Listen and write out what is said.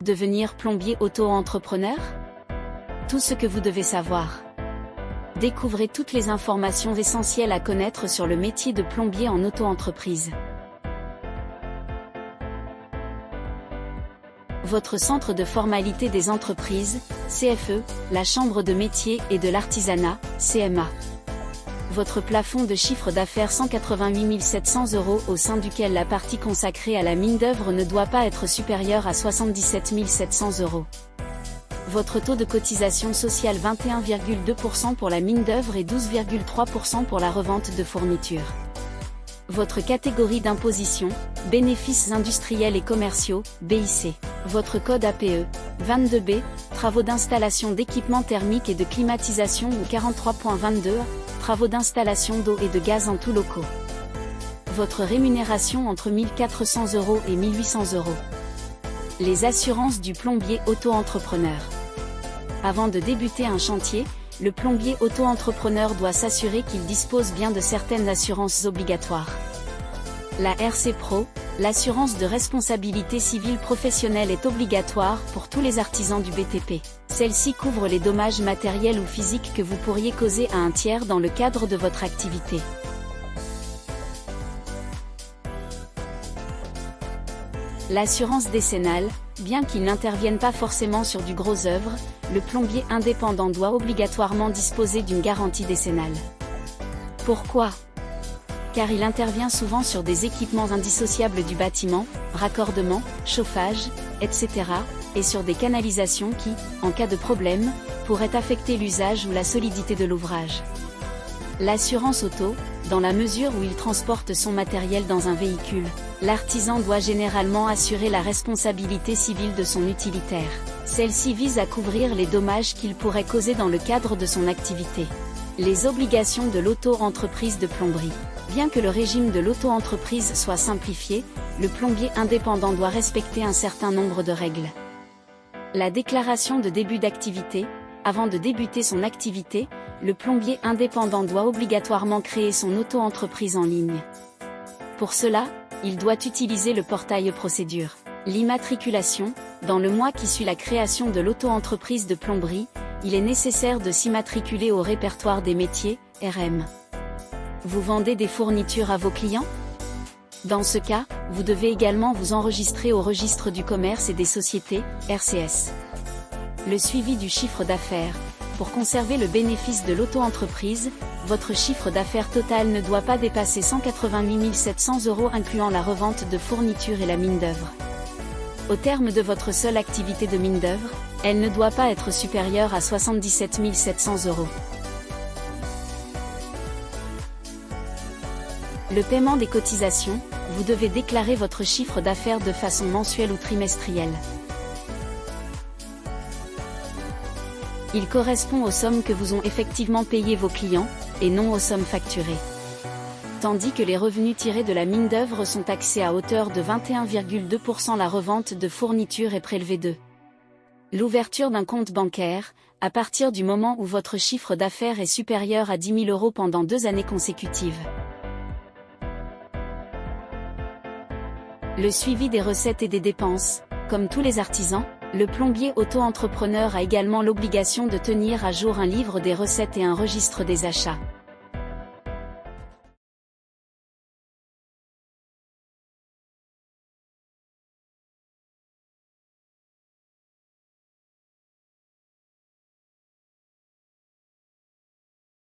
Devenir plombier auto-entrepreneur? Tout ce que vous devez savoir. Découvrez toutes les informations essentielles à connaître sur le métier de plombier en auto-entreprise. Votre centre de formalité des entreprises, CFE, la Chambre de métier et de l'artisanat, CMA. Votre plafond de chiffre d'affaires 188 700 € au sein duquel la partie consacrée à la mine d'œuvre ne doit pas être supérieure à 77 700 €. Votre taux de cotisation sociale 21,2% pour la mine d'œuvre et 12,3% pour la revente de fournitures. Votre catégorie d'imposition, bénéfices industriels et commerciaux, BIC. Votre code APE, 22B, travaux d'installation d'équipements thermiques et de climatisation ou 43.22, travaux d'installation d'eau et de gaz en tout locaux. Votre rémunération entre 1 400 € et 1 800 €. Les assurances du plombier auto-entrepreneur. Avant de débuter un chantier, le plombier auto-entrepreneur doit s'assurer qu'il dispose bien de certaines assurances obligatoires. La RC Pro, l'assurance de responsabilité civile professionnelle est obligatoire pour tous les artisans du BTP. Celle-ci couvre les dommages matériels ou physiques que vous pourriez causer à un tiers dans le cadre de votre activité. L'assurance décennale, bien qu'il n'intervienne pas forcément sur du gros œuvre, le plombier indépendant doit obligatoirement disposer d'une garantie décennale. Pourquoi ? Car il intervient souvent sur des équipements indissociables du bâtiment, raccordement, chauffage, etc., et sur des canalisations qui, en cas de problème, pourraient affecter l'usage ou la solidité de l'ouvrage. L'assurance auto, dans la mesure où il transporte son matériel dans un véhicule, l'artisan doit généralement assurer la responsabilité civile de son utilitaire. Celle-ci vise à couvrir les dommages qu'il pourrait causer dans le cadre de son activité. Les obligations de l'auto-entreprise de plomberie. Bien que le régime de l'auto-entreprise soit simplifié, le plombier indépendant doit respecter un certain nombre de règles. La déclaration de début d'activité. Avant de débuter son activité, le plombier indépendant doit obligatoirement créer son auto-entreprise en ligne. Pour cela, il doit utiliser le portail Procédures. L'immatriculation. Dans le mois qui suit la création de l'auto-entreprise de plomberie, il est nécessaire de s'immatriculer au répertoire des métiers, RM. Vous vendez des fournitures à vos clients? Dans ce cas, vous devez également vous enregistrer au registre du commerce et des sociétés, RCS. Le suivi du chiffre d'affaires. Pour conserver le bénéfice de l'auto-entreprise, votre chiffre d'affaires total ne doit pas dépasser 188 700 € incluant la revente de fournitures et la mine d'œuvre. Au terme de votre seule activité de mine d'œuvre, elle ne doit pas être supérieure à 77 700 €. Le paiement des cotisations. Vous devez déclarer votre chiffre d'affaires de façon mensuelle ou trimestrielle. Il correspond aux sommes que vous ont effectivement payées vos clients, et non aux sommes facturées. Tandis que les revenus tirés de la mine d'œuvre sont taxés à hauteur de 21,2%, la revente de fournitures est prélevée de l'ouverture d'un compte bancaire, à partir du moment où votre chiffre d'affaires est supérieur à 10 000 € pendant 2 années consécutives. Le suivi des recettes et des dépenses. Comme tous les artisans, le plombier auto-entrepreneur a également l'obligation de tenir à jour un livre des recettes et un registre des achats.